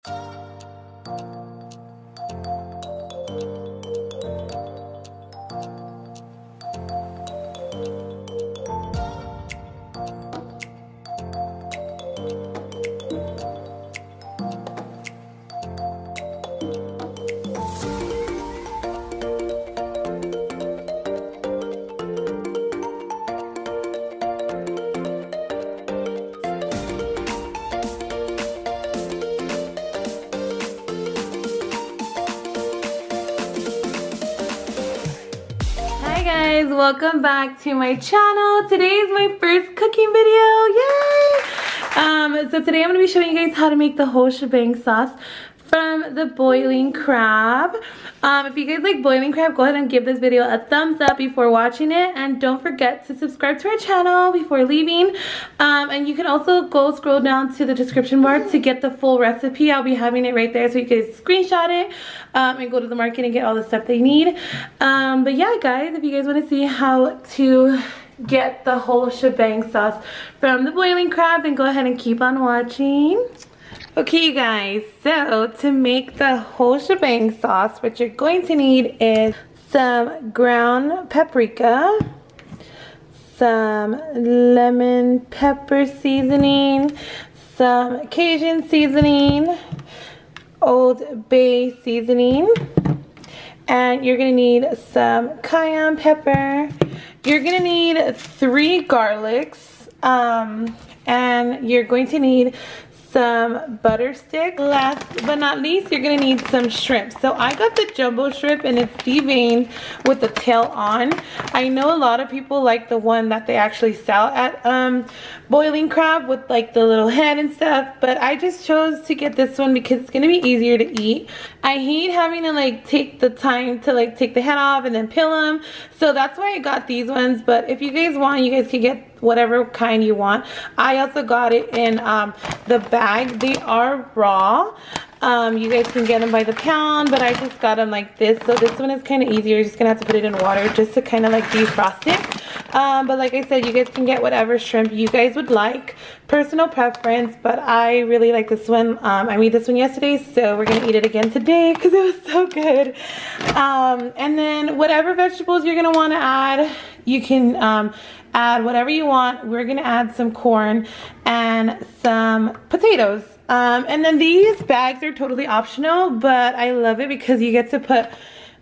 Hi guys, welcome back to my channel. Today is my first cooking video, yay! So today I'm going to be showing you guys how to make the whole shebang sauce from the boiling crab. If you guys like boiling crab, go ahead and give this video a thumbs up before watching it, and don't forget to subscribe to our channel before leaving. And you can also go scroll down to the description bar to get the full recipe. I'll be having it right there so you can screenshot it and go to the market and get all the stuff they need. But yeah guys, if you guys want to see how to get the whole shebang sauce from the boiling crab, then go ahead and keep on watching. Okay you guys, so to make the whole shebang sauce, what you're going to need is some ground paprika, some lemon pepper seasoning, some Cajun seasoning, Old Bay seasoning, and you're gonna need some Cayenne pepper. You're gonna need 3 garlics, and you're going to need some butter stick. Last but not least, you're gonna need some shrimp. So I got the jumbo shrimp and it's deveined with the tail on. I know a lot of people like the one that they actually sell at boiling crab with like the little head and stuff, but I just chose to get this one because it's gonna be easier to eat. I hate having to like take the time to like take the head off and then peel them, so that's why I got these ones. But if you guys want, you guys can get whatever kind you want. I also got it in the bag. They are raw. You guys can get them by the pound, but I just got them like this. So this one is kind of easier. You're just gonna have to put it in water just to kind of like defrost it. But like I said, you guys can get whatever shrimp you guys would like. Personal preference, but I really like this one. I made this one yesterday, so we're gonna eat it again today because it was so good. And then whatever vegetables you're gonna want to add, you can add whatever you want. We're gonna add some corn and some potatoes. And then these bags are totally optional, but I love it because you get to put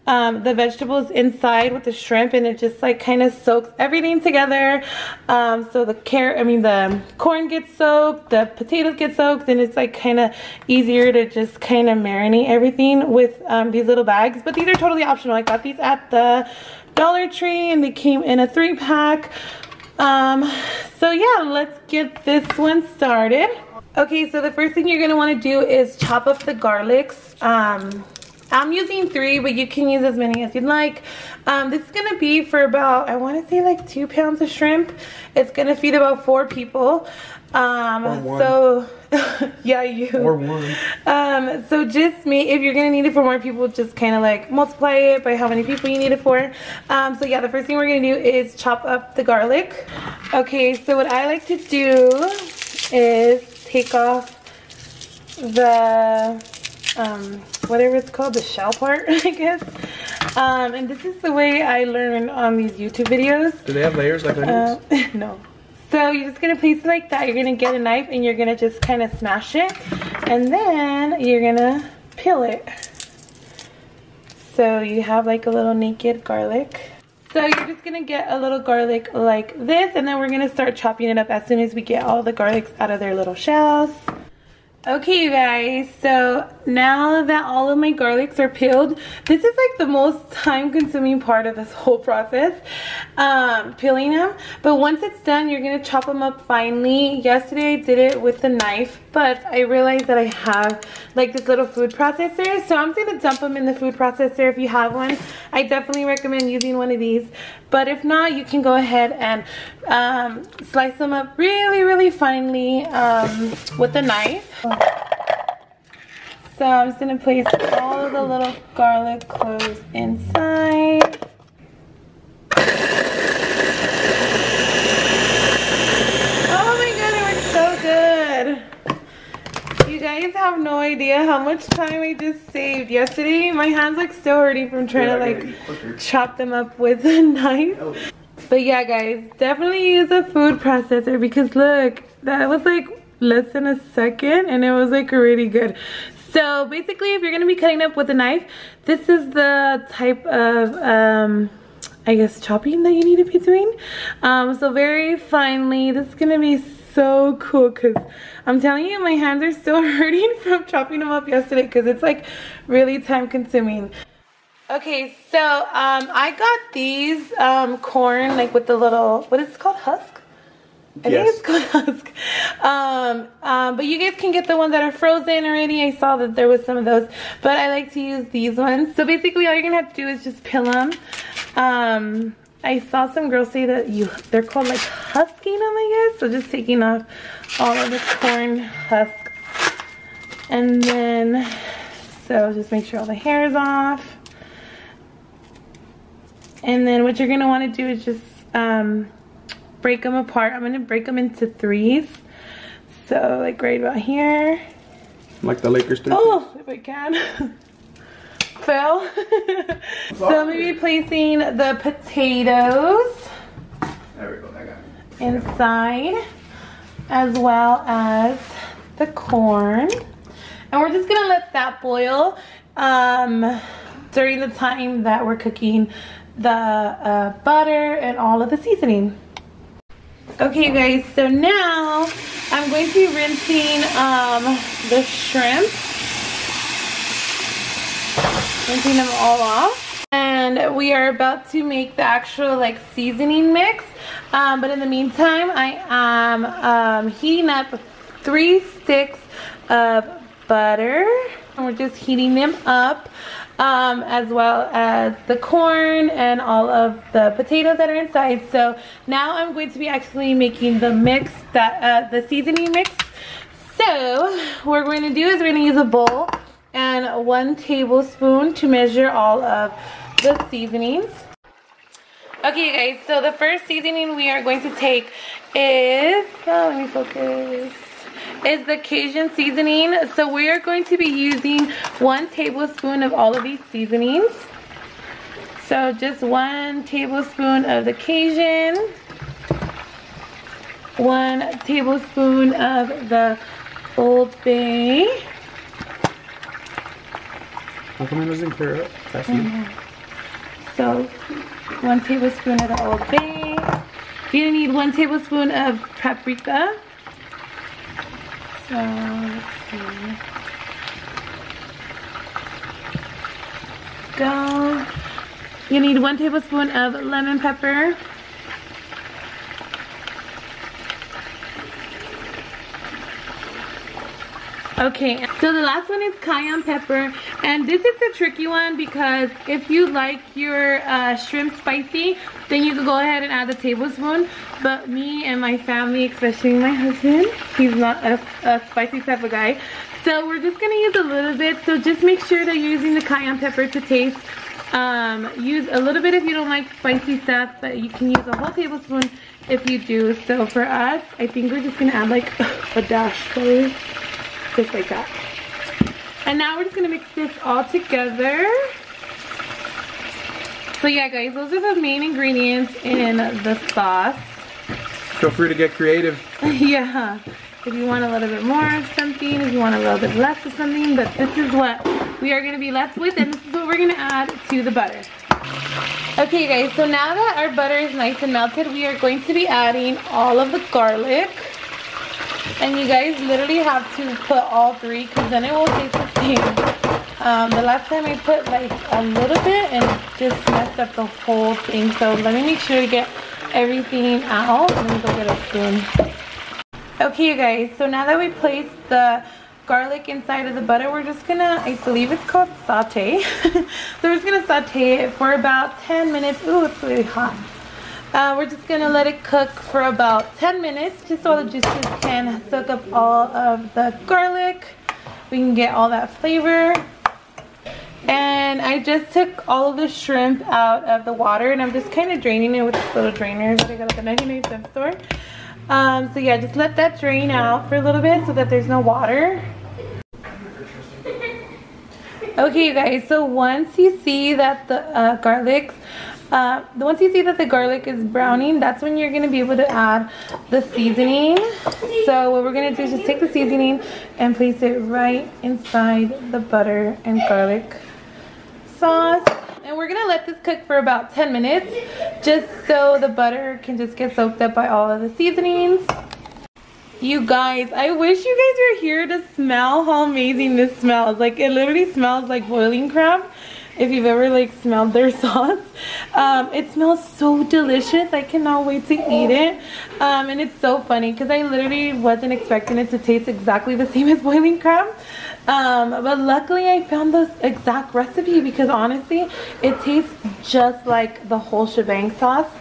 the vegetables inside with the shrimp, and it just like kind of soaks everything together. So the corn gets soaked, the potatoes get soaked, and it's like kind of easier to just kind of marinate everything with these little bags. But these are totally optional. I got these at the Dollar Tree and they came in a 3-pack. So yeah, let's get this one started. Okay, so the first thing you're gonna want to do is chop up the garlics. I'm using 3, but you can use as many as you'd like. This is gonna be for about, I want to say like 2 pounds of shrimp. It's gonna feed about 4 people. So yeah, you. Or 1. So just me. If you're gonna need it for more people, just kind of like multiply it by how many people you need it for. So yeah, the first thing we're gonna do is chop up the garlic. Okay, so what I like to do is take off the whatever it's called, the shell part, I guess. And this is the way I learned on these YouTube videos. Do they have layers like onions? No. So you're just gonna place it like that. You're gonna get a knife and you're gonna just kind of smash it, and then you're gonna peel it. So you have like a little naked garlic. So you're just gonna get a little garlic like this, and then we're gonna start chopping it up as soon as we get all the garlics out of their little shells. Okay you guys, so now that all of my garlics are peeled, this is like the most time consuming part of this whole process, peeling them. But once it's done, you're gonna chop them up finely. Yesterday I did it with the knife, but I realized that I have like this little food processor, so I'm gonna dump them in the food processor. If you have one, I definitely recommend using one of these, but if not, you can go ahead and slice them up really finely with a knife. So I'm just gonna place all of the little garlic cloves inside. Oh my god, it works so good. You guys have no idea idea how much time I just saved. Yesterday, my hands like still hurting from trying to like chop them up with a knife. But yeah, guys, definitely use a food processor because look, that was like less than a second and it was like really good. So basically, if you're gonna be cutting up with a knife, this is the type of I guess chopping that you need to be doing. So very finely. This is gonna be so cool because I'm telling you, my hands are still hurting from chopping them up yesterday because it's like really time consuming. Okay, so I got these corn like with the little, what is it called, husk? I think it's called husk. But you guys can get the ones that are frozen already. I saw that there was some of those, but I like to use these ones. So basically all you're gonna have to do is just peel them. I saw some girls say that they're called like husking them, I guess. So just taking off all of the corn husk. And then, so just make sure all the hair is off. And then what you're gonna wanna do is just break them apart. I'm gonna break them into 3s. So like right about here. Like the Lakers 3. Oh, if I can. Fell. So I'm gonna be placing the potatoes. There we go, I got it. Inside, as well as the corn. And we're just gonna let that boil during the time that we're cooking the butter and all of the seasoning. Okay, you guys, so now I'm going to be rinsing the shrimp. Rinsing them all off. And we are about to make the actual like seasoning mix. But in the meantime, I am heating up 3 sticks of butter. And we're just heating them up. As well as the corn and all of the potatoes that are inside. So now I'm going to be actually making the mix, that the seasoning mix. So what we're going to do is we're going to use a bowl and 1 tablespoon to measure all of the seasonings. Okay, you guys, so the first seasoning we are going to take is, let me focus, is the Cajun seasoning. So we are going to be using 1 tablespoon of all of these seasonings. So just 1 tablespoon of the Cajun, 1 tablespoon of the Old Bay. How come it doesn't clear up fast enough? So 1 tablespoon of the Old Bay. You're gonna need 1 tablespoon of paprika. So let's see. Go. You need 1 tablespoon of lemon pepper. Okay, so the last one is cayenne pepper, and this is a tricky one because if you like your shrimp spicy, then you can go ahead and add a tablespoon. But me and my family, especially my husband, he's not a spicy type of guy. So we're just gonna use a little bit. So just make sure that you're using the cayenne pepper to taste. Use a little bit if you don't like spicy stuff, but you can use a whole tablespoon if you do. So for us, I think we're just gonna add like a dash full. Just like that. And now we're just gonna mix this all together. So yeah, guys, those are the main ingredients in the sauce. Feel free to get creative. Yeah, if you want a little bit more of something, if you want a little bit less of something, but this is what we are gonna be left with, and this is what we're gonna add to the butter. Okay, guys, so now that our butter is nice and melted, we are going to be adding all of the garlic. And you guys literally have to put all 3 because then it will taste the same. The last time I put like a little bit and it just messed up the whole thing. So let me make sure to get everything out. Let me go get a spoon. Okay, you guys, so now that we placed the garlic inside of the butter, we're just gonna, I believe it's called saute. So we're just gonna saute it for about 10 minutes. Ooh, it's really hot. We're just gonna let it cook for about 10 minutes just so the juices can soak up all of the garlic. We can get all that flavor. And I just took all of the shrimp out of the water and I'm just kind of draining it with this little drainer that I got at the 99-cent store. So yeah, just let that drain out for a little bit so that there's no water. Okay, you guys, so once you see that the garlic is browning, that's when you're going to be able to add the seasoning. So what we're going to do is just take the seasoning and place it right inside the butter and garlic sauce. And we're going to let this cook for about 10 minutes just so the butter can just get soaked up by all of the seasonings. You guys, I wish you guys were here to smell how amazing this smells. Like, it literally smells like boiling crab. If you've ever like smelled their sauce, it smells so delicious. I cannot wait to eat it. And it's so funny because I literally wasn't expecting it to taste exactly the same as boiling crab. But luckily I found the exact recipe because honestly, it tastes just like the whole shebang sauce.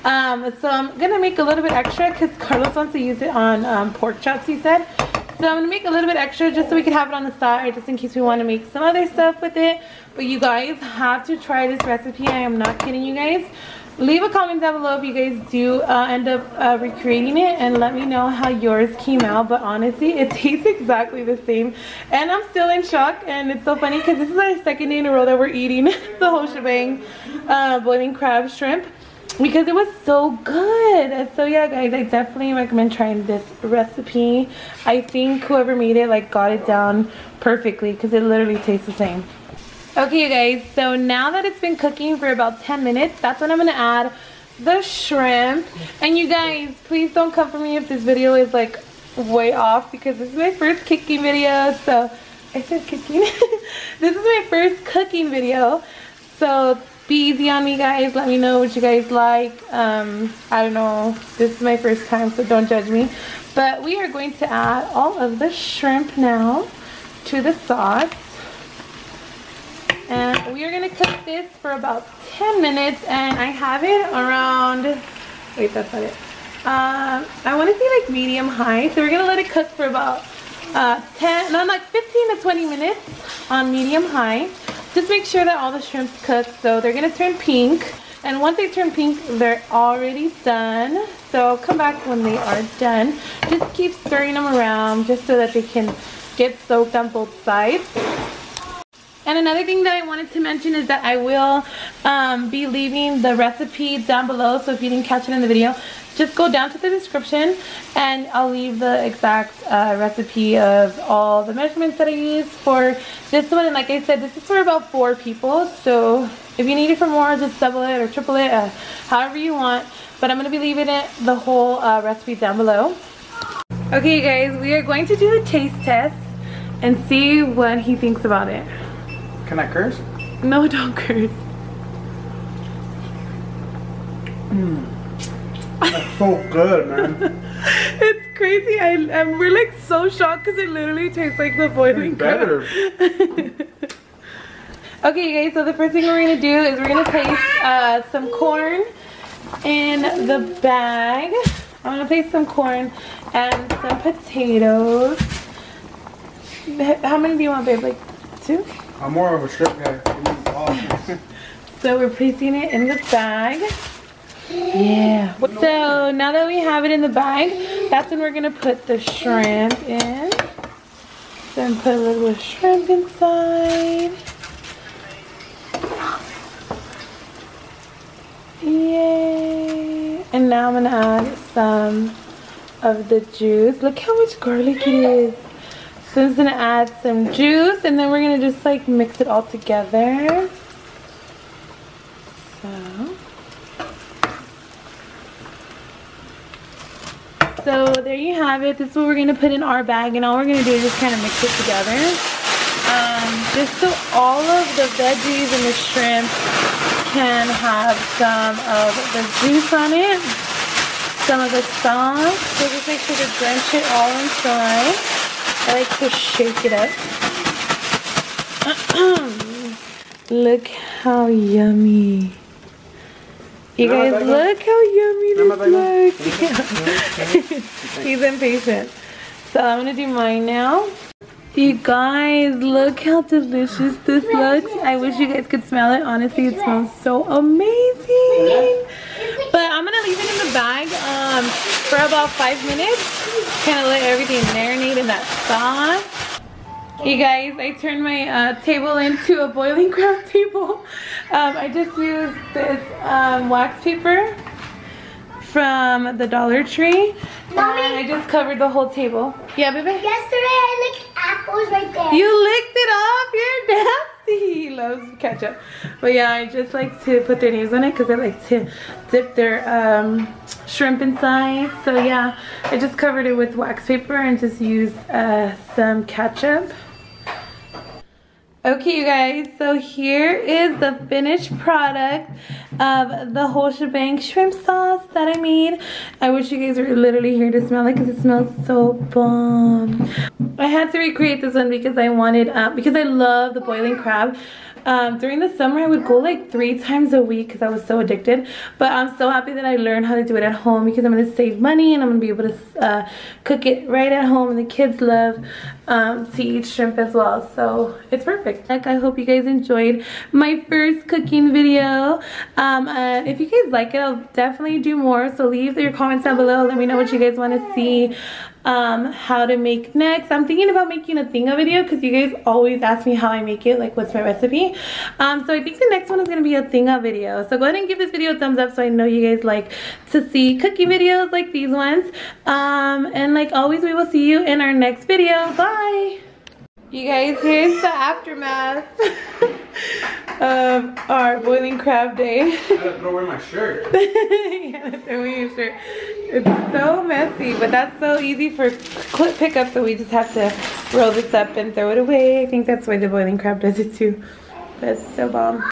So I'm gonna make a little bit extra because Carlos wants to use it on pork chops, he said. So I'm gonna make a little bit extra just so we can have it on the side, just in case we want to make some other stuff with it. But you guys have to try this recipe. I am not kidding you guys. Leave a comment down below if you guys do end up recreating it, and let me know how yours came out. But honestly, it tastes exactly the same, and I'm still in shock. And it's so funny because this is our second day in a row that we're eating the whole shebang boiling crab shrimp, because it was so good. So yeah guys, I definitely recommend trying this recipe. I think whoever made it like got it down perfectly because it literally tastes the same. Okay you guys, so now that it's been cooking for about 10 minutes, that's when I'm gonna add the shrimp. And you guys, please don't come for me if this video is like way off, because this is my first cooking video. So I said cooking. This is my first cooking video, so be easy on me guys. Let me know what you guys like. I don't know, this is my first time, so don't judge me. But we are going to add all of the shrimp now to the sauce, and we are going to cook this for about 10 minutes. And I have it around, wait, that's not it, I want to say like medium high. So we're going to let it cook for about 15 to 20 minutes on medium high. Just make sure that all the shrimps cook. So they're going to turn pink, and once they turn pink, they're already done. So come back when they are done. Just keep stirring them around just so that they can get soaked on both sides. And another thing that I wanted to mention is that I will be leaving the recipe down below. So if you didn't catch it in the video, just go down to the description and I'll leave the exact recipe of all the measurements that I used for this one. And like I said, this is for about 4 people. So if you need it for more, just double it or triple it, however you want. But I'm going to be leaving it, the whole recipe, down below. Okay guys, we are going to do the taste test and see what he thinks about it. Can I curse? No, don't curse. That's so good, man. It's crazy. We're like so shocked because it literally tastes like the boiling crab. Okay guys, so the first thing we're gonna do is we're gonna place some corn in the bag. I'm gonna place some corn and some potatoes. How many do you want, babe? Like 2? I'm more of a shrimp guy. So we're placing it in the bag. Yeah. So now that we have it in the bag, that's when we're gonna put the shrimp in. So I'm gonna put a little bit of shrimp inside. Yay! And now I'm gonna add some of the juice. Look how much garlic it is. So I'm just gonna add some juice, and then we're gonna just like mix it all together. So there you have it. This is what we're gonna put in our bag, and all we're gonna do is just kind of mix it together. Just so all of the veggies and the shrimp can have some of the juice on it, some of the sauce. So just make sure to drench it all inside. I like to shake it up. Look how yummy. You guys, look how yummy this looks. He's impatient. So I'm going to do mine now. You guys, look how delicious this looks. I wish you guys could smell it. Honestly, it smells so amazing. But I'm going to leave it in the bag for about 5 minutes. Kind of let everything marinate in that sauce. You guys, I turned my table into a boiling crab table. I just used this wax paper from the Dollar Tree. Mommy, and I just covered the whole table. Yeah, baby? Yesterday I licked apples right there. You licked it off? You're nasty. He loves ketchup. But yeah, I just like to put their names on it because I like to dip their shrimp inside. So yeah, I just covered it with wax paper and just used some ketchup. Okay, you guys, so here is the finished product of the whole shebang shrimp sauce that I made. I wish you guys were literally here to smell it because it smells so bomb. I had to recreate this one because I wanted, because I love the boiling crab. During the summer, I would go like 3 times a week because I was so addicted. But I'm so happy that I learned how to do it at home because I'm going to save money and I'm going to be able to cook it right at home. And the kids love to eat shrimp as well. So it's perfect. I hope you guys enjoyed my first cooking video. And if you guys like it, I'll definitely do more. So leave your comments down below. Let me know what you guys want to see. How to make next. I'm thinking about making a thinga video because you guys always ask me how I make it, like what's my recipe. So I think the next one is going to be a thinga video. So go ahead and give this video a thumbs up so I know you guys like to see cooking videos like these ones. And like always, we will see you in our next video. Bye! You guys, here's the aftermath of our boiling crab day. I gotta throw away my shirt. Yeah, throw away your shirt. It's so messy, but that's so easy for clip pickup, so we just have to roll this up and throw it away. I think that's why the boiling crab does it too. That's so bomb.